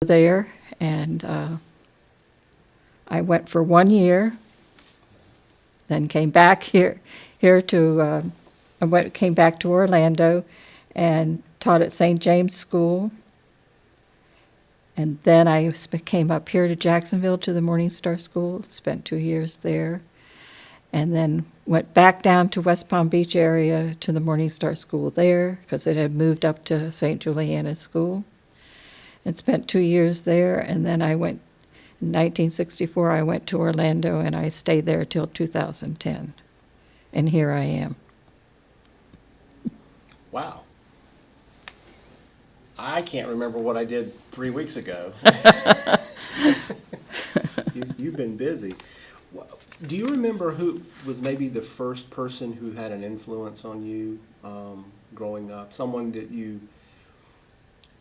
there, and I went for 1 year, then came back here to came back to Orlando and taught at St. James School. And then I came up here to Jacksonville to the Morning Star School, spent 2 years there, and then went back down to West Palm Beach area to the Morning Star School there because it had moved up to St. Juliana's School, and spent 2 years there. And then I went, in 1964, I went to Orlando, and I stayed there till 2010. And here I am. Wow. I can't remember what I did 3 weeks ago. You've been busy. Do you remember who was maybe the first person who had an influence on you growing up? Someone that you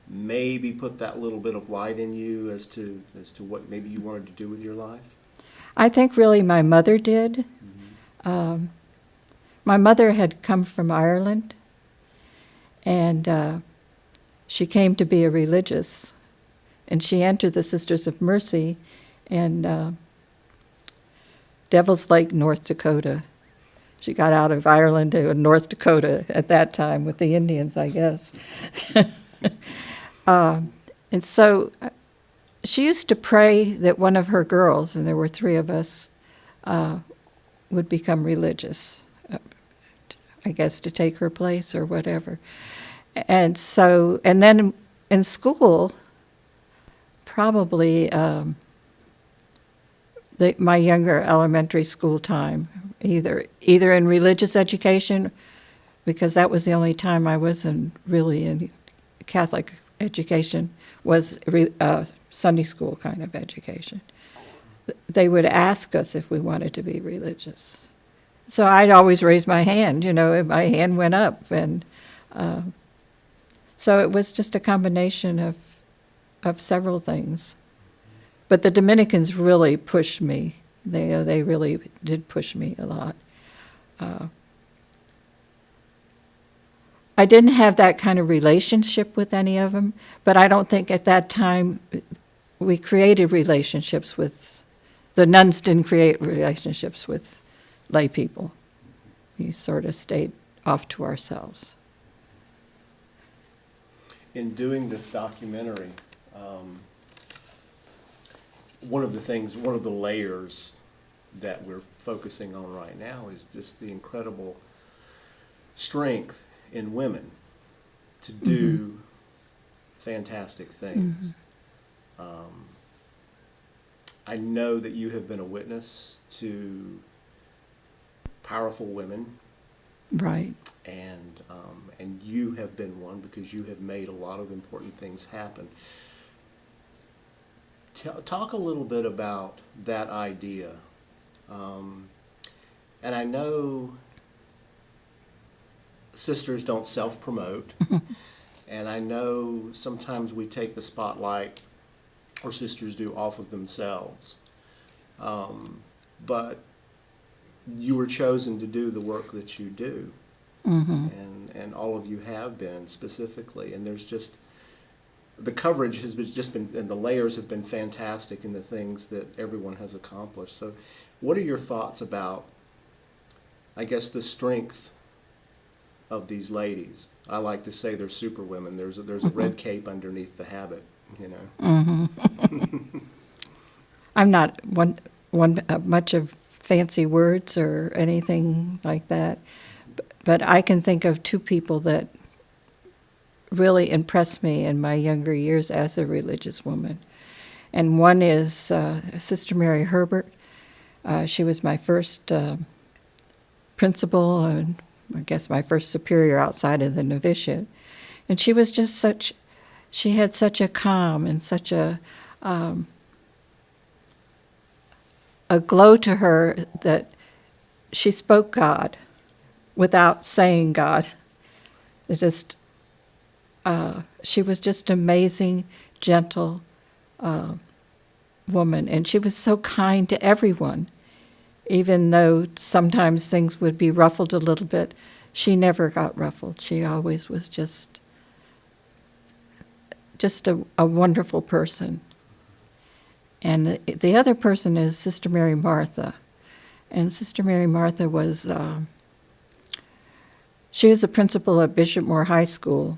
maybe put that little bit of light in you as to what maybe you wanted to do with your life? I think really my mother did. Mm-hmm. My mother had come from Ireland, and she came to be a religious, and she entered the Sisters of Mercy in Devil's Lake, North Dakota. She got out of Ireland to North Dakota at that time with the Indians, I guess. And so she used to pray that one of her girls, and there were 3 of us, would become religious, I guess to take her place or whatever. And so, and then in school, probably my younger elementary school time, either in religious education, because that was the only time I wasn't really in Catholic education, was Sunday school kind of education. They would ask us if we wanted to be religious. So I'd always raise my hand, and my hand went up. And so it was just a combination of several things. But the Dominicans really pushed me. They really did push me a lot. I didn't have that kind of relationship with any of them, but I don't think at that time we created relationships with, the nuns didn't create relationships with lay people. We sort of stayed off to ourselves. In doing this documentary, one of the layers that we're focusing on right now is just the incredible strength in women to do fantastic things. I know that you have been a witness to powerful women. Right. And you have been one because you have made a lot of important things happen. Talk a little bit about that idea. And I know sisters don't self-promote, and I know sometimes we take the spotlight, or sisters do, off of themselves. But you were chosen to do the work that you do. And all of you have been specifically, and there's just, the coverage has just been, and the layers have been fantastic in the things that everyone has accomplished. So what are your thoughts about, I guess, the strength of these ladies? I like to say they're super women. There's a red cape underneath the habit, I'm not one much of fancy words or anything like that, but I can think of 2 people that really impressed me in my younger years as a religious woman. And one is Sister Mary Herbert. She was my first principal, and I guess my first superior outside of the novitiate. And she was just she had such a calm and such a glow to her that she spoke God without saying God. It just, she was just amazing, gentle woman, and she was so kind to everyone. Even though sometimes things would be ruffled a little bit, she never got ruffled. She always was just just a wonderful person. And the other person is Sister Mary Martha. And Sister Mary Martha was, she was a principal at Bishop Moore High School.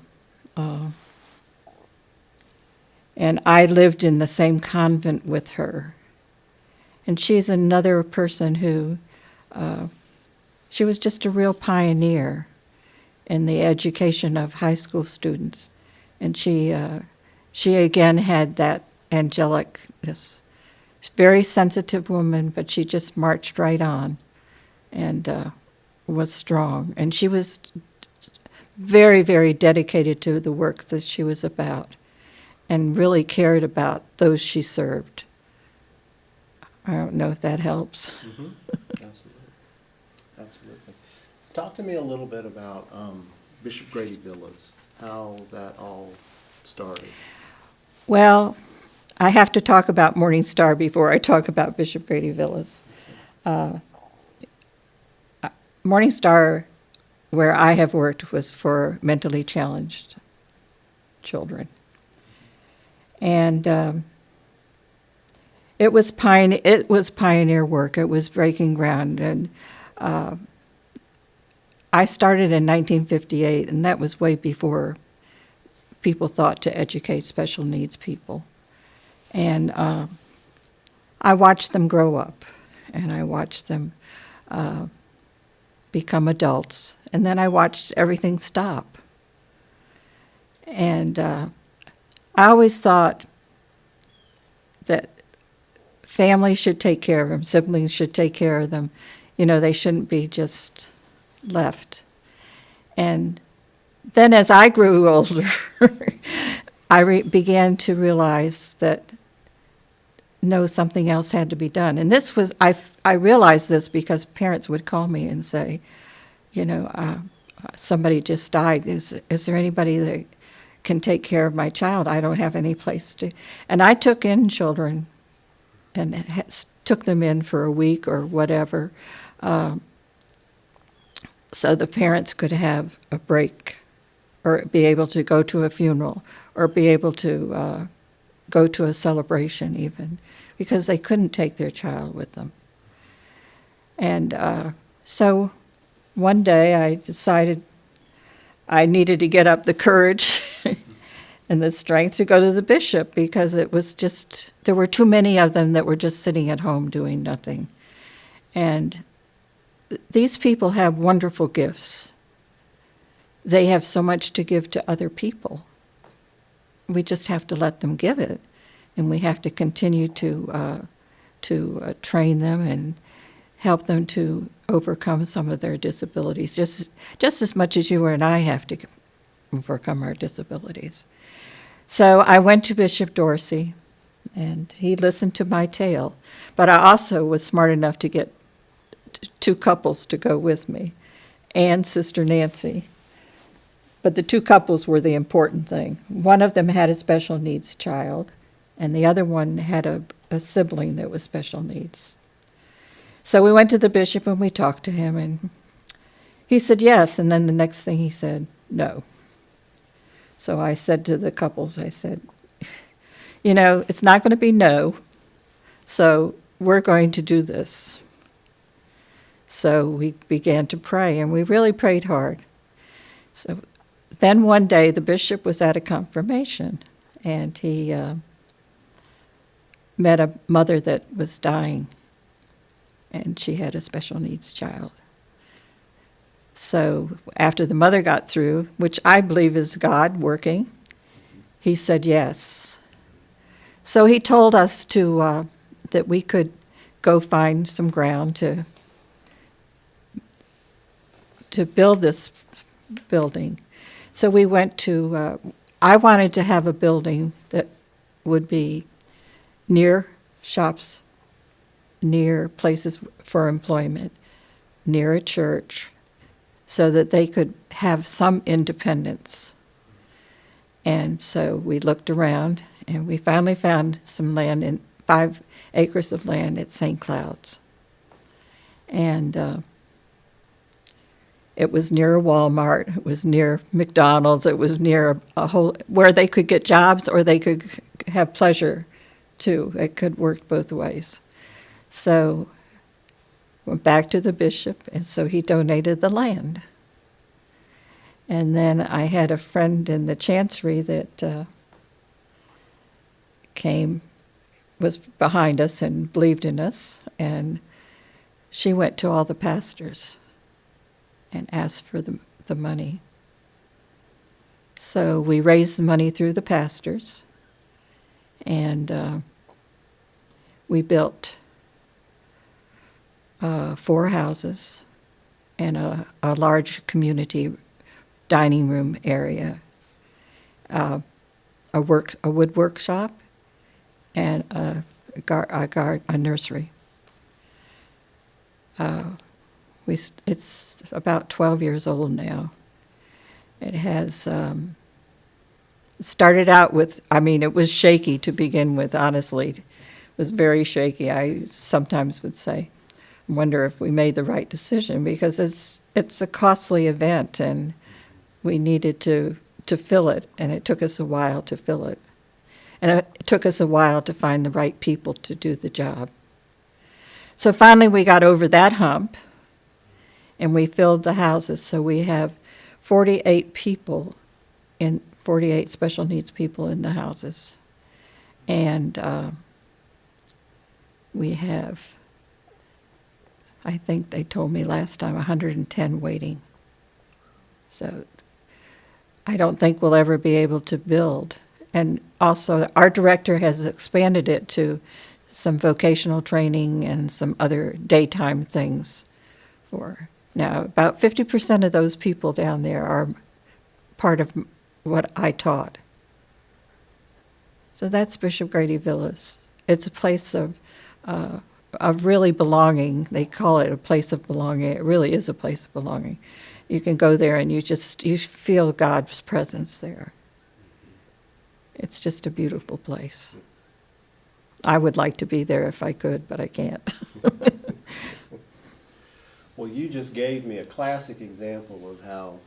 And I lived in the same convent with her. And she's another person who, she was just a real pioneer in the education of high school students. And she again had that angelic, this very sensitive woman, but she just marched right on and was strong. And she was very, very dedicated to the work that she was about and really cared about those she served. I don't know if that helps. Mm-hmm. Absolutely. Absolutely. Talk to me a little bit about Bishop Grady Villas, how that all started. Well, I have to talk about Morning Star before I talk about Bishop Grady Villas. Morning Star, where I have worked, was for mentally challenged children. And it was pioneer work. It was breaking ground. And I started in 1958, and that was way before people thought to educate special needs people. And I watched them grow up, and I watched them become adults. And then I watched everything stop. And I always thought that families should take care of them, siblings should take care of them. You know, they shouldn't be just left. And then as I grew older, I began to realize that no, something else had to be done. And this was, I realized this because parents would call me and say, you know, somebody just died. Is there anybody that can take care of my child? I don't have any place to. And I took in children and took them in for a week or whatever, so the parents could have a break or be able to go to a funeral or be able to go to a celebration even, because they couldn't take their child with them. And so one day I decided I needed to get up the courage and the strength to go to the bishop, because it was just, there were too many of them that were just sitting at home doing nothing. And these people have wonderful gifts. They have so much to give to other people. We just have to let them give it, and we have to continue to train them and help them to overcome some of their disabilities, just as much as you and I have to overcome our disabilities. So I went to Bishop Dorsey, and he listened to my tale. But I also was smart enough to get two couples to go with me, and Sister Nancy. But the two couples were the important thing. One of them had a special needs child, and the other one had a sibling that was special needs. So we went to the bishop and we talked to him, and he said yes, and then the next thing he said, no. So I said to the couples, I said, you know, it's not going to be no, so we're going to do this. So we began to pray, and we really prayed hard. So then one day the bishop was at a confirmation, and he met a mother that was dying, and she had a special needs child. So after the mother got through, which I believe is God working, he said yes. So he told us that we could go find some ground to build this building. So we went to, I wanted to have a building that would be near shops, near places for employment, near a church, so that they could have some independence. And so we looked around, and we finally found some land, 5 acres of land at St. Cloud's. And It was near a Walmart. It was near McDonald's. It was near a whole, where they could get jobs or they could have pleasure too. It could work both ways. So went back to the bishop, and so he donated the land. And then I had a friend in the chancery that was behind us and believed in us, and she went to all the pastors and asked for the money. So we raised the money through the pastors, and we built 4 houses and a large community dining room area, a wood workshop, and a nursery. It's about 12 years old now. It has started out with, it was shaky to begin with, honestly. It was very shaky. I sometimes would say, wonder if we made the right decision, because it's a costly event, and we needed to fill it, and it took us a while to fill it. And it took us a while to find the right people to do the job. So finally we got over that hump, and we filled the houses. So we have 48 people, 48 special needs people in the houses. And we have, I think they told me last time, 110 waiting. So I don't think we'll ever be able to build. And also, our director has expanded it to some vocational training and some other daytime things. Now, about 50% of those people down there are part of what I taught. So that's Bishop Grady Villas. It's a place of really belonging. They call it a place of belonging. It really is a place of belonging. You can go there and you feel God's presence there. It's just a beautiful place. I would like to be there if I could, but I can't. Well, you just gave me a classic example of how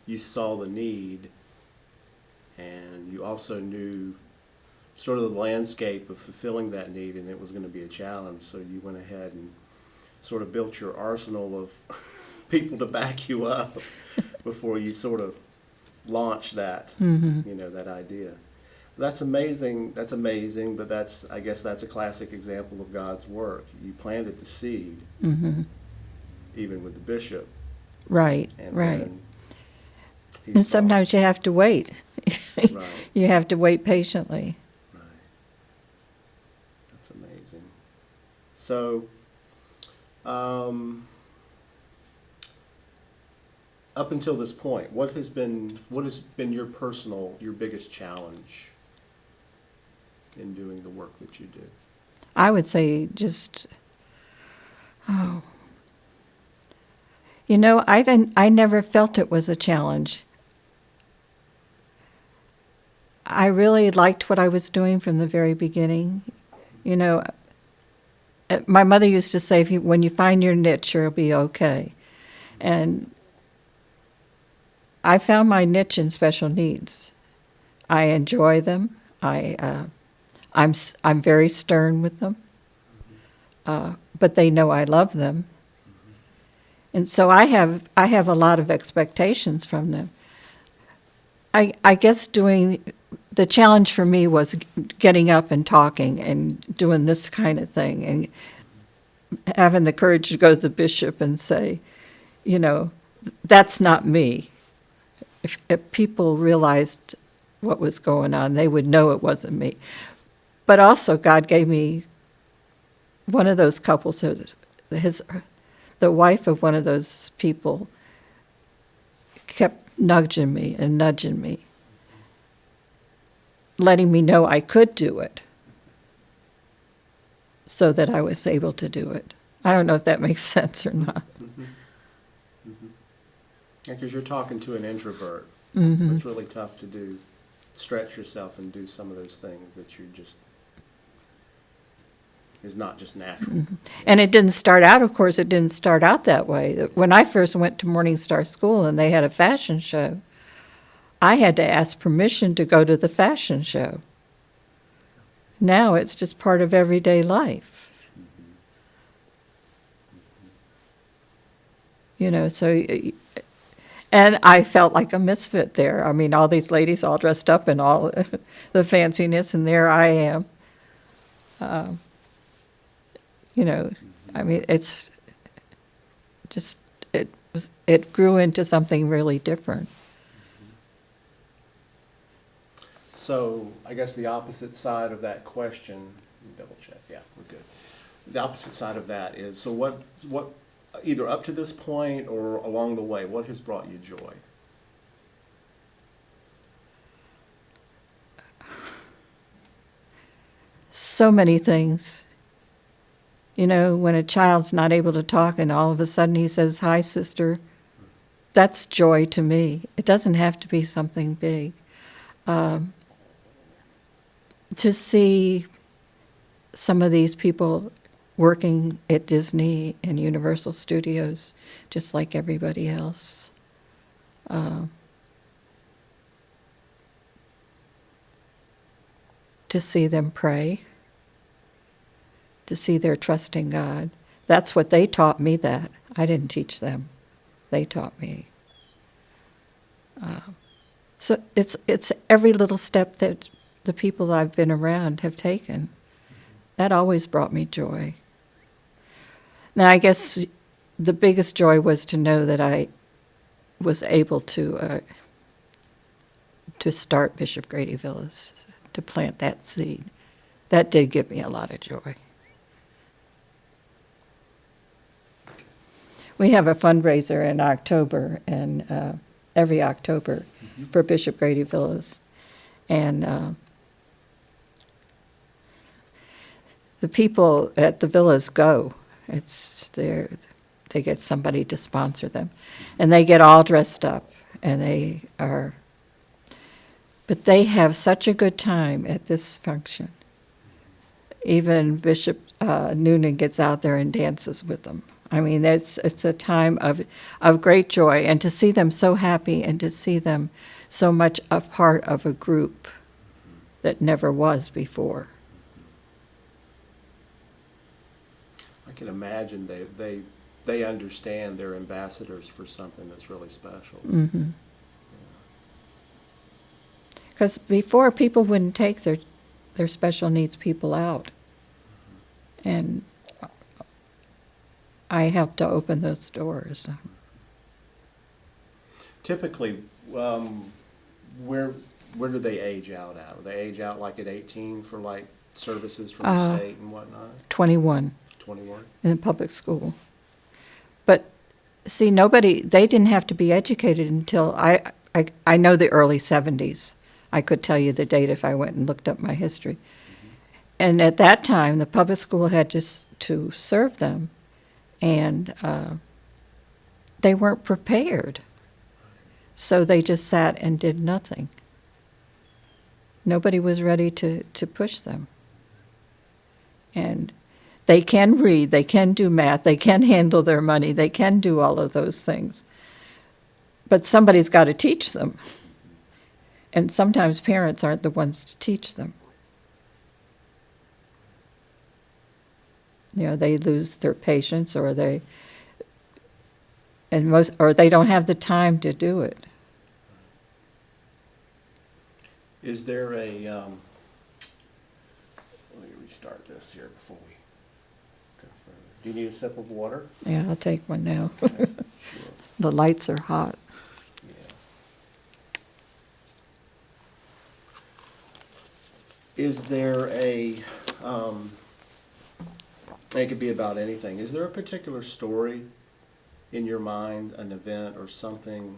you saw the need, and you also knew sort of the landscape of fulfilling that need, and it was going to be a challenge. So you went ahead and sort of built your arsenal of people to back you up before you sort of launch that, that idea. That's amazing. That's amazing. But I guess that's a classic example of God's work. You planted the seed, even with the bishop. Right. And right. then he And saw. sometimes you have to wait. Right. You have to wait patiently. Right. That's amazing. So, up until this point, what has been your biggest challenge in doing the work that you do? I would say just, I never felt it was a challenge. I really liked what I was doing from the very beginning. My mother used to say, when you find your niche, you'll be okay. And I found my niche in special needs. I enjoy them. I'm very stern with them, but they know I love them, and so I have a lot of expectations from them. I guess the challenge for me was getting up and talking and doing this kind of thing, and having the courage to go to the bishop and say, that's not me. If people realized what was going on, they would know it wasn't me. But also, God gave me one of those couples, the wife of one of those people kept nudging me and nudging me, letting me know I could do it, so that I was able to do it. I don't know if that makes sense or not. Because you're talking to an introvert. Mm-hmm. It's really tough to do, stretch yourself and do some of those things that you just is not just natural. And it didn't start out, of course, it didn't start out that way. When I first went to Morning Star School and they had a fashion show, I had to ask permission to go to the fashion show. Now it's just part of everyday life. You know, so, and I felt like a misfit there. I mean, all these ladies all dressed up in all the fanciness, and there I am. You know, I mean, it's just, it grew into something really different. So I guess the opposite side of that question, double check, yeah, we're good. The opposite side of that is, so what, either up to this point or along the way, what has brought you joy? So many things. You know, when a child's not able to talk and all of a sudden he says, "Hi, sister," that's joy to me. It doesn't have to be something big. To see some of these people working at Disney and Universal Studios, just like everybody else. To see them pray, to see their trust in God. That's what they taught me that. I didn't teach them. They taught me. So it's every little step that the people I've been around have taken. That always brought me joy. Now, I guess the biggest joy was to know that I was able to start Bishop Grady Villas, to plant that seed. That did give me a lot of joy. We have a fundraiser in October, and every October for Bishop Grady Villas. And the people at the villas go. They get somebody to sponsor them. And they get all dressed up, and but they have such a good time at this function. Even Bishop Noonan gets out there and dances with them. I mean, it's a time of great joy, and to see them so happy and to see them so much a part of a group that never was before. I can imagine they understand they're ambassadors for something that's really special. Mm-hmm. Because before, people wouldn't take their special needs people out. And I helped to open those doors. Typically, where do they age out at? Do they age out like at 18 for like services from the state and whatnot? 21 21? in public school. But see, they didn't have to be educated until I know the early 70s. I could tell you the date if I went and looked up my history. And at that time, the public school had just to serve them, and they weren't prepared. So they just sat and did nothing. Nobody was ready to push them. And they can read, they can do math, they can handle their money, they can do all of those things. But somebody's got to teach them. And sometimes parents aren't the ones to teach them. You know, they lose their patience, or they don't have the time to do it. Is there a, let me restart this here before we go further. Do you need a sip of water? Yeah, I'll take one now. Okay, sure. The lights are hot. Yeah. Is there it could be about anything. Is there a particular story in your mind, an event or something,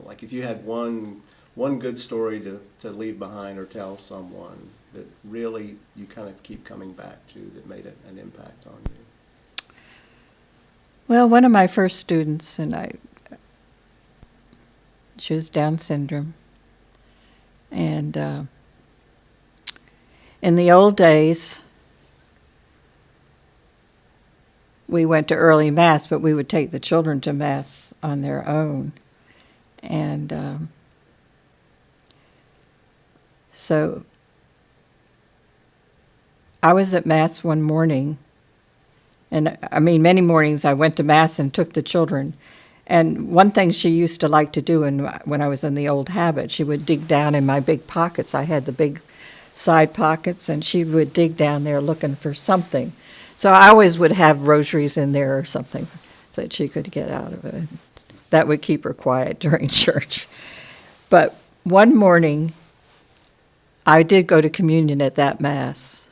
like if you had one good story to leave behind or tell someone that really you kind of keep coming back to that made an impact on you? Well, one of my first students, she was Down syndrome. And in the old days, we went to early Mass, but we would take the children to Mass on their own. And so I was at Mass one morning, and I mean, many mornings I went to Mass and took the children. And one thing she used to like to do, and when I was in the old habit, she would dig down in my big pockets. I had the big side pockets, and she would dig down there looking for something. So I always would have rosaries in there or something that she could get out of it. That would keep her quiet during church. But one morning, I did go to communion at that Mass.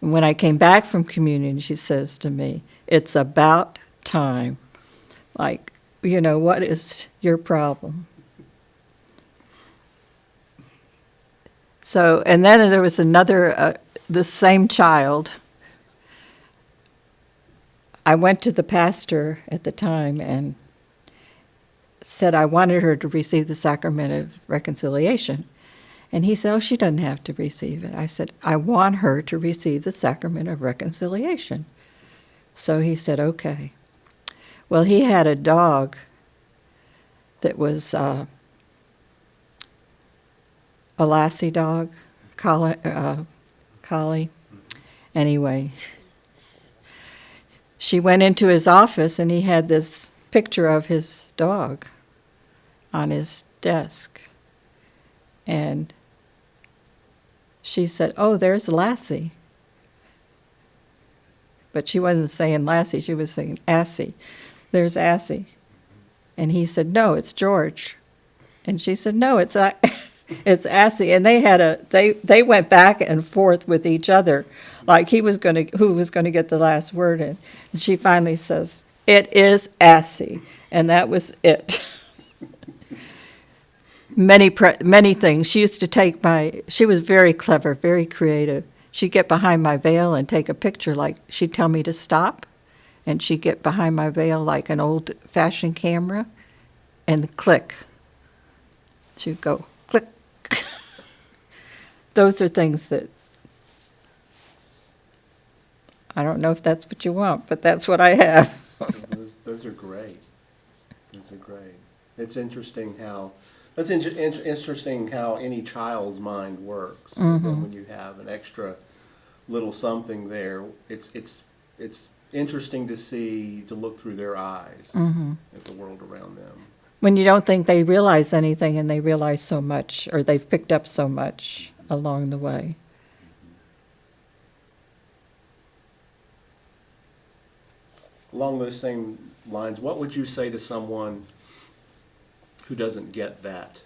And when I came back from communion, she says to me, "It's about time." Like, what is your problem? So, and then there was another, the same child. I went to the pastor at the time and said I wanted her to receive the sacrament of reconciliation. And he said, "Oh, she doesn't have to receive it." I said, "I want her to receive the sacrament of reconciliation." So he said, "Okay." Well, he had a dog that was a Lassie dog, collie. Anyway, she went into his office and he had this picture of his dog on his desk. And she said, "Oh, there's Lassie." But she wasn't saying Lassie, she was saying Assie. "There's Assie." And he said, "No, it's George." And she said, "No, it's it's Assie." And they went back and forth with each other, like who was going to get the last word in. And she finally says, "It is Assie," and that was it. Many things. She used to she was very clever, very creative. She'd get behind my veil and take a picture, like she'd tell me to stop, and she'd get behind my veil like an old-fashioned camera, and click. She'd go, click. Those are things that, I don't know if that's what you want, but that's what I have. Those are great. Those are great. It's interesting how interesting how any child's mind works. And then when you have an extra little something there, it's interesting to look through their eyes at the world around them. When you don't think they realize anything and they realize so much, or they've picked up so much along the way. Along those same lines, what would you say to someone who doesn't get that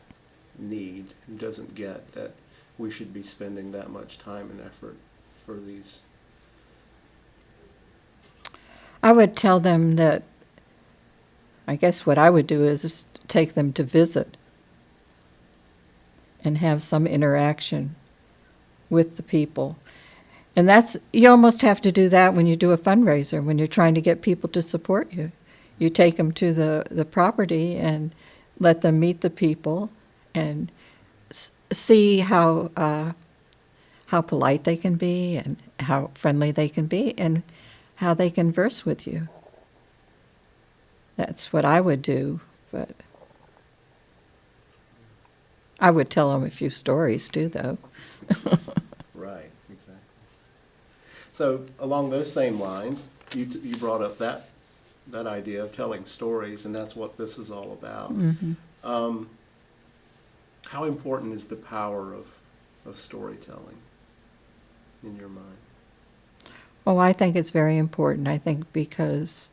need, who doesn't get that we should be spending that much time and effort for these? I would tell them that, I guess what I would do is take them to visit and have some interaction with the people. And you almost have to do that when you do a fundraiser, when you're trying to get people to support you. You take them to the property and let them meet the people and see how polite they can be and how friendly they can be and how they converse with you. That's what I would do, but I would tell them a few stories too, though. Right, exactly. So along those same lines, you brought up that idea of telling stories, and that's what this is all about. How important is the power of storytelling in your mind? Oh, I think it's very important. I think because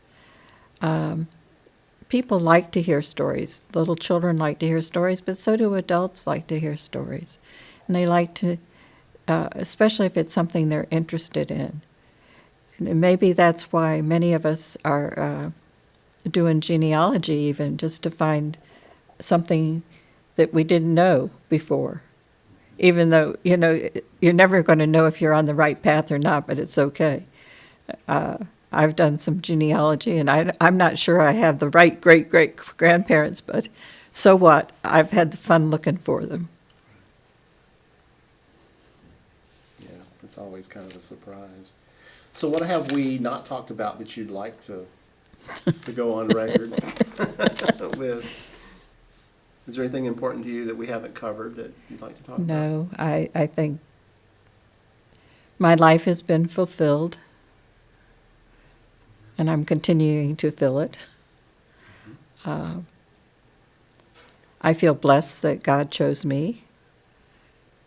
people like to hear stories. Little children like to hear stories, but so do adults like to hear stories. And they like to, especially if it's something they're interested in. And maybe that's why many of us are doing genealogy even, just to find something that we didn't know before. Even though, you're never going to know if you're on the right path or not, but it's okay. I've done some genealogy, and I'm not sure I have the right great-great-grandparents, but so what? I've had the fun looking for them. Yeah, it's always kind of a surprise. So what have we not talked about that you'd like to go on record with? Is there anything important to you that we haven't covered that you'd like to talk about? No, I think my life has been fulfilled, and I'm continuing to fill it. I feel blessed that God chose me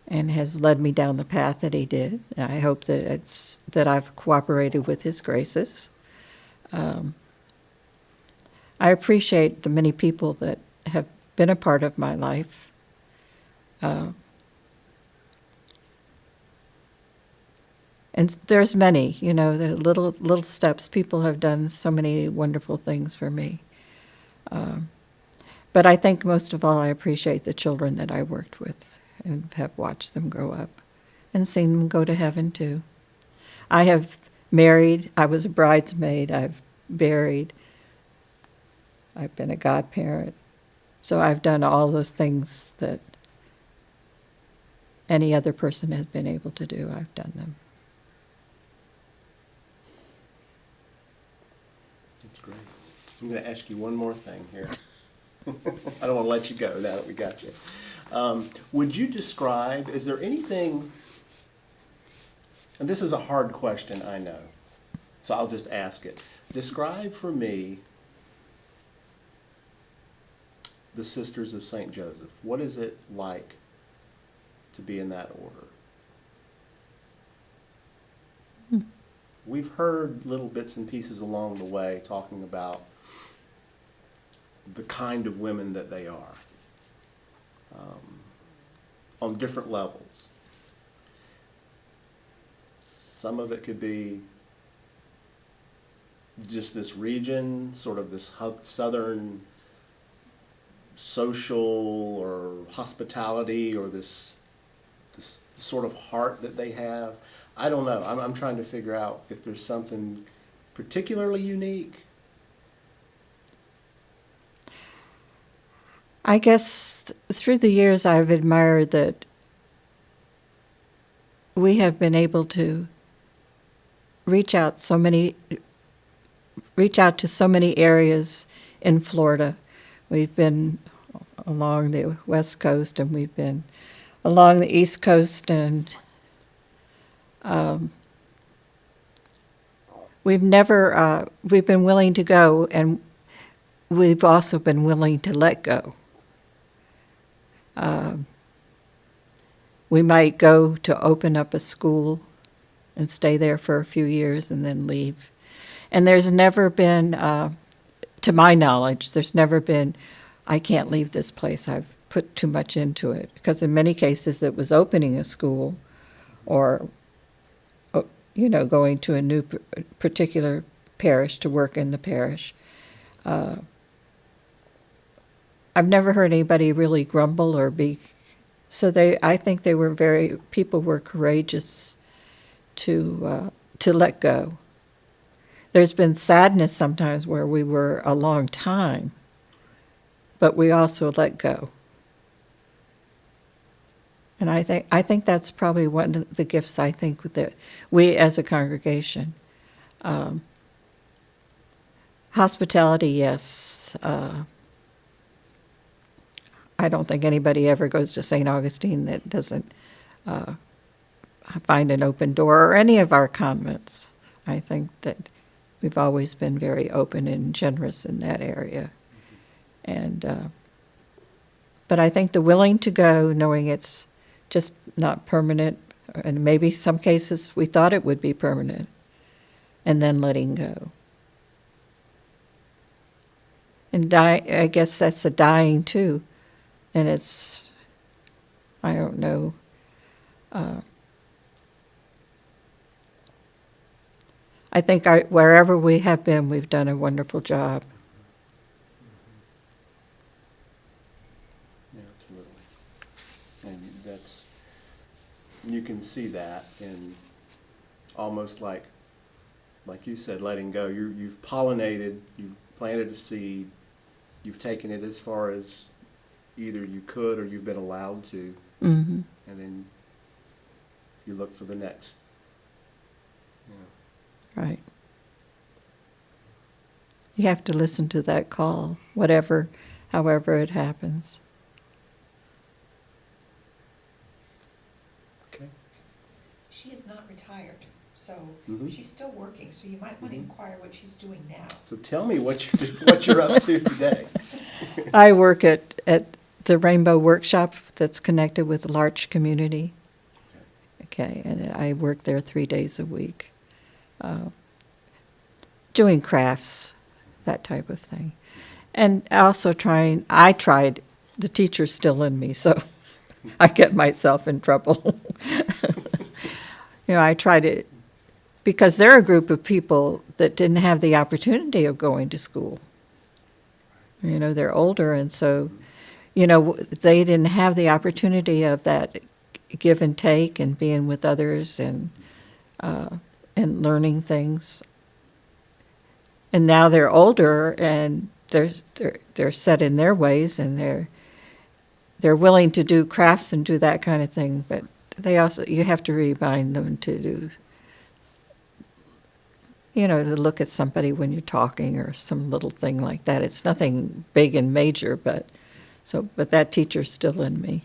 and has led me down the path that He did. And I hope that I've cooperated with His graces. I appreciate the many people that have been a part of my life. And there's many, the little steps. People have done so many wonderful things for me. But I think most of all, I appreciate the children that I worked with and have watched them grow up and seen them go to heaven too. I have married, I was a bridesmaid, I've buried, I've been a godparent. So I've done all those things that any other person has been able to do. I've done them. That's great. I'm going to ask you one more thing here. I don't want to let you go now that we got you. Would you describe, is there anything, and this is a hard question, I know, so I'll just ask it. Describe for me the Sisters of St. Joseph. What is it like to be in that order? We've heard little bits and pieces along the way talking about the kind of women that they are on different levels. Some of it could be just this region, sort of this southern social or hospitality, or this sort of heart that they have. I don't know. I'm trying to figure out if there's something particularly unique. I guess through the years I've admired that we have been able to reach out to so many areas in Florida. We've been along the West Coast, and we've been along the East Coast, and we've been willing to go, and we've also been willing to let go. We might go to open up a school and stay there for a few years and then leave. And there's never been, to my knowledge, I can't leave this place. I've put too much into it. Because in many cases it was opening a school or, going to a new particular parish to work in the parish. I've never heard anybody really grumble or be. So I think people were courageous to let go. There's been sadness sometimes where we were a long time, but we also let go. And I think that's probably one of the gifts I think that we as a congregation. Hospitality, yes. I don't think anybody ever goes to St. Augustine that doesn't find an open door, or any of our convents. I think that we've always been very open and generous in that area. And but I think the willing to go, knowing it's just not permanent, and maybe some cases we thought it would be permanent, and then letting go. And I guess that's a dying too. And it's, I don't know, I think wherever we have been, we've done a wonderful job. Yeah, absolutely. And you can see that in almost like you said, letting go. You've pollinated, you've planted a seed, you've taken it as far as either you could or you've been allowed to, Mm-hmm. and then you look for the next. Right. You have to listen to that call, however it happens. Okay. She is not retired, so Mhm. she's still working, so you might want to inquire what she's doing now. So tell me what you're up to today. I work at the Rainbow Workshop that's connected with Larch Community. Okay, and I work there 3 days a week, doing crafts, that type of thing. And also the teacher's still in me, so I get myself in trouble. I try to, because they're a group of people that didn't have the opportunity of going to school. They're older, and so, they didn't have the opportunity of that give and take and being with others and learning things. And now they're older and they're set in their ways, and they're willing to do crafts and do that kind of thing. But you have to remind them to do, to look at somebody when you're talking or some little thing like that. It's nothing big and major, but that teacher's still in me.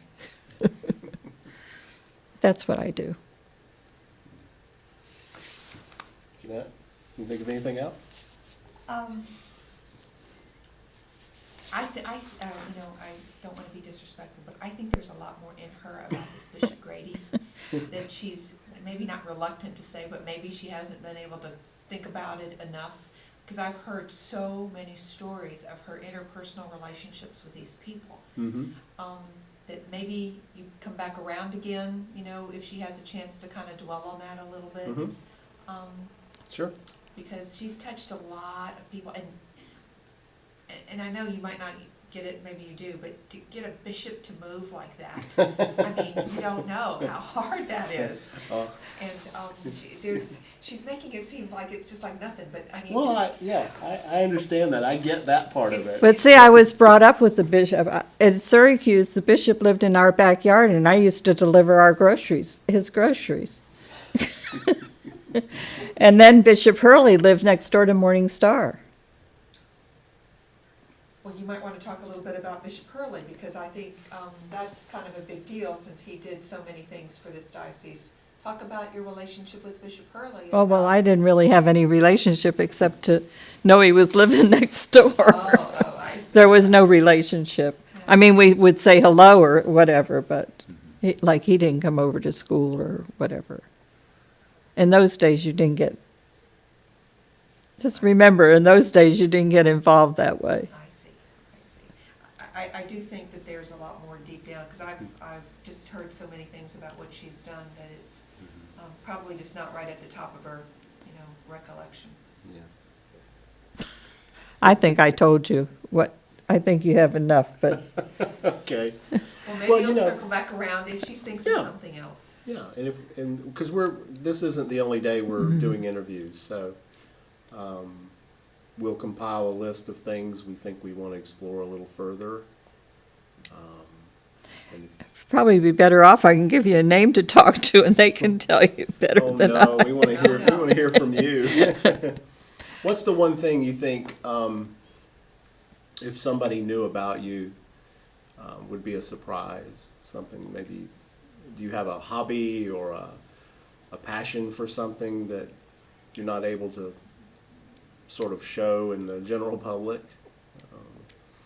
That's what I do. Jeanette, you think of anything else? I don't want to be disrespectful, but I think there's a lot more in her about this Bishop Grady that she's maybe not reluctant to say, but maybe she hasn't been able to think about it enough. Because I've heard so many stories of her interpersonal relationships with these people. Mm-hmm. That maybe you come back around again, if she has a chance to kind of dwell on that a little bit. Mm-hmm. Sure. Because she's touched a lot of people, and I know you might not get it, maybe you do, but to get a bishop to move like that, I mean, you don't know how hard that is. And she's making it seem like it's just like nothing, but I mean. Well, I understand that. I get that part of it. But see, I was brought up with the bishop. At Syracuse, the bishop lived in our backyard, and I used to deliver his groceries. And then Bishop Hurley lived next door to Morning Star. Well, you might want to talk a little bit about Bishop Hurley, because I think that's kind of a big deal since he did so many things for this diocese. Talk about your relationship with Bishop Hurley. Oh, well, I didn't really have any relationship except to know he was living next door. Oh, I see. There was no relationship. I mean, we would say hello or whatever, but he didn't come over to school or whatever. In those days, just remember, in those days, you didn't get involved that way. I see. I do think that there's a lot more deep down, because I've just heard so many things about what she's done that it's probably just not right at the top of her, recollection. Yeah. I think I told you what, I think you have enough, but Okay. Well, maybe Well, you'll circle back around if she thinks of Yeah. something else. Yeah, and because this isn't the only day we're doing interviews, so we'll compile a list of things we think we want to explore a little further. And probably be better off I can give you a name to talk to and they can tell you better oh than no, I. we want to hear. No. We want to hear from you. What's the one thing you think, if somebody knew about you, would be a surprise? Something maybe. Do you have a hobby or a passion for something that you're not able to sort of show in the general public?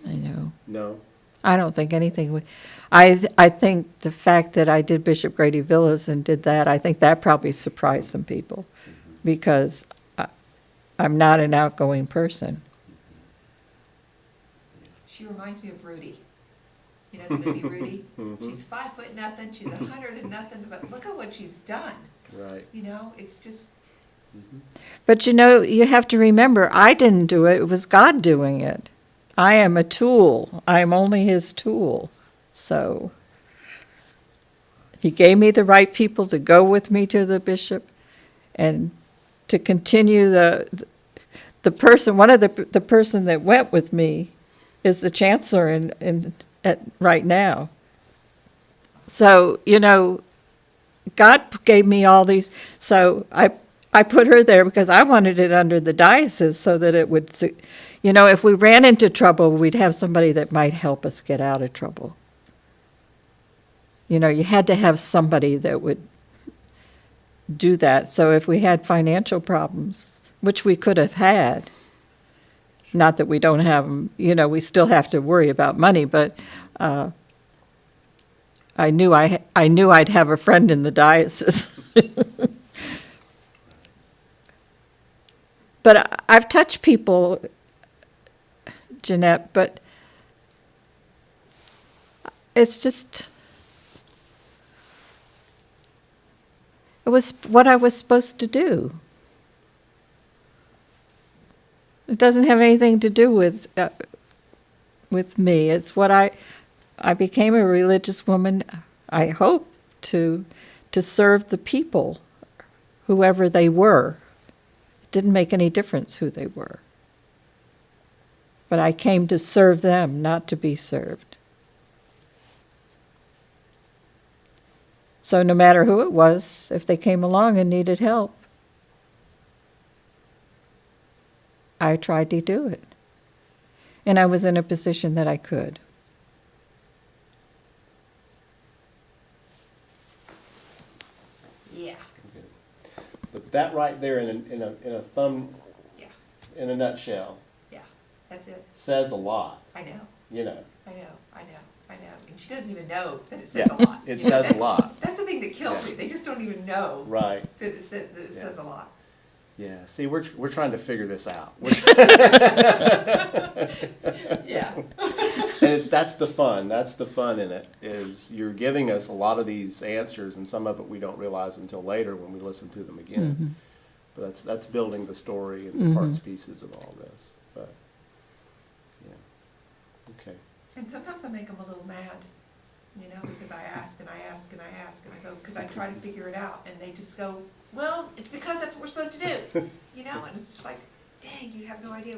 I know. No. I don't think anything would. I think the fact that I did Bishop Grady Villas and did that, I think that probably surprised some people because I'm not an outgoing person. She reminds me of Rudy. You know the movie Rudy? She's 5 foot nothing, she's 100 and nothing, but look at what she's done. Right. It's just. But you have to remember, I didn't do it, it was God doing it. I am a tool. I'm only his tool. So he gave me the right people to go with me to the bishop and to continue the person, the person that went with me is the chancellor right now. So, God gave me all these. So I put her there because I wanted it under the diocese so that it would, if we ran into trouble, we'd have somebody that might help us get out of trouble. You had to have somebody that would do that. So if we had financial problems, which we could have had, not that we don't have them, we still have to worry about money, but I knew I'd have a friend in the diocese. But I've touched people, Jeanette, but it's just, it was what I was supposed to do. It doesn't have anything to do with me. It's what I became a religious woman, I hope, to serve the people, whoever they were. It didn't make any difference who they were. But I came to serve them, not to be served. So no matter who it was, if they came along and needed help, I tried to do it. And I was in a position that I could. Yeah, But that right there in a thumb, yeah, in a nutshell, yeah, that's it. says a lot, I know, you know. I know. And she doesn't even know that it says a lot. It You know, says a lot. That's the thing that kills me. They just don't even know Right. that it says a lot. Yeah. See, we're trying to figure this out. Yeah. And that's the fun. That's the fun in it, is you're giving us a lot of these answers, and some of it we don't realize until later when we listen to them again. But that's building the story and the parts pieces of all this. But yeah. Okay. And sometimes I make them a little mad, because I ask and I ask and I ask and I go, because I try to figure it out, and they just go, well, it's because that's what we're supposed to do, and it's just like, dang, you have no idea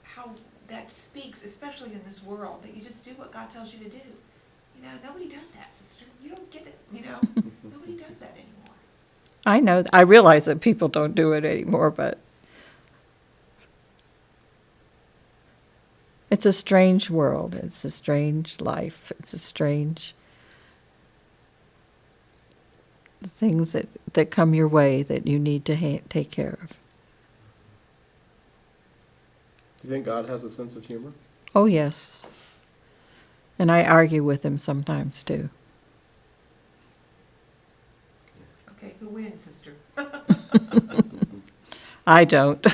how that speaks, especially in this world, that you just do what God tells you to do. Nobody does that, sister. You don't get it, nobody does that anymore. I know, I realize that people don't do it anymore, but it's a strange world. It's a strange life. It's a strange things that come your way that you need to take care of. Do you think God has a sense of humor? Oh, yes. And I argue with him sometimes, too. Okay, who wins, sister? I don't.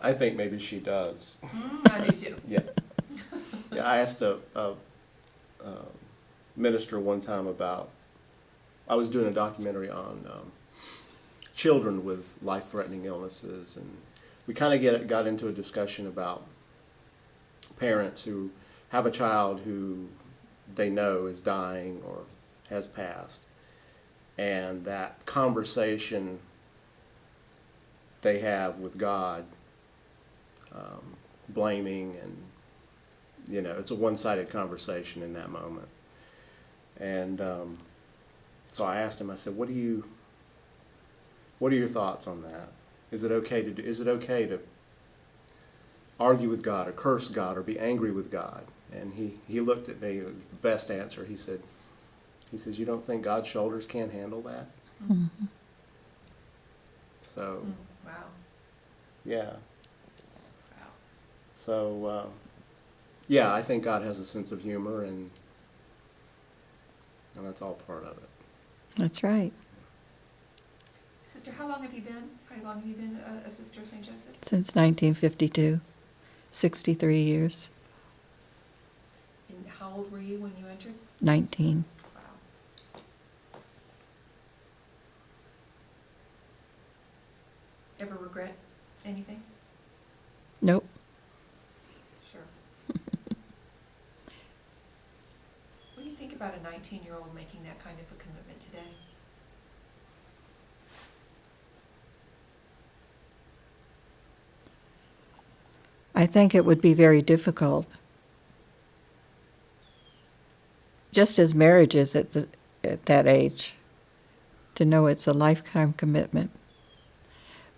I think maybe she does. I do too. Yeah. Yeah, I asked a minister one time about, I was doing a documentary on children with life-threatening illnesses, and we kind of got into a discussion about parents who have a child who they know is dying or has passed, and that conversation they have with God, blaming, and it's a one-sided conversation in that moment. And so I asked him, I said, what are your thoughts on that? Is it okay to argue with God or curse God or be angry with God? And he looked at me, it was the best answer. He says, you don't think God's shoulders can't handle that? Mm-hmm. So, Wow. yeah. Wow. So, yeah, I think God has a sense of humor, and that's all part of it. That's right. Sister, how long have you been a sister of St. Joseph? Since 1952, 63 years, And how old were you when you entered? 19. Wow. Ever regret anything? Nope. Sure. What do you think about a 19-year-old making that kind of a commitment today? I think it would be very difficult, just as marriage is at that age. to know it's a lifetime commitment.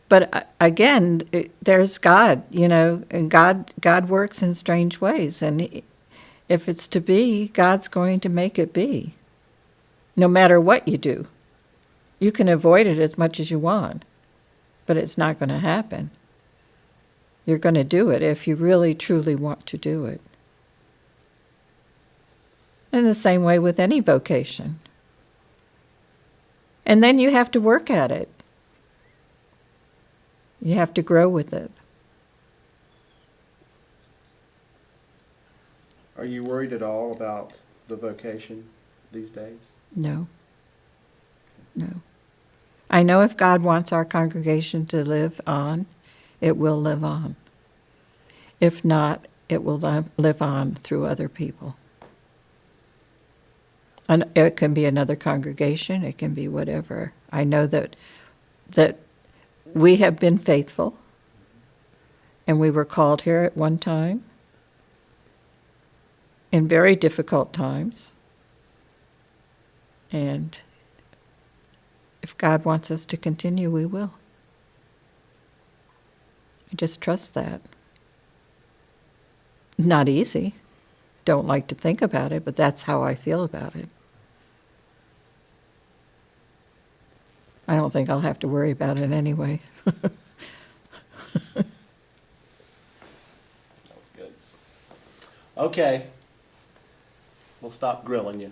But again, there's God, and God works in strange ways. And if it's to be, God's going to make it be, no matter what you do. You can avoid it as much as you want, but it's not going to happen. You're going to do it if you really, truly want to do it. In the same way with any vocation. And then you have to work at it. You have to grow with it. Are you worried at all about the vocation these days? No. No. I know if God wants our congregation to live on, it will live on. If not, it will live on through other people. And it can be another congregation, it can be whatever. I know that we have been faithful, and we were called here at one time, in very difficult times. And if God wants us to continue, we will. I just trust that. Not easy. Don't like to think about it, but that's how I feel about it. I don't think I'll have to worry about it anyway. That's good. Okay. We'll stop grilling you.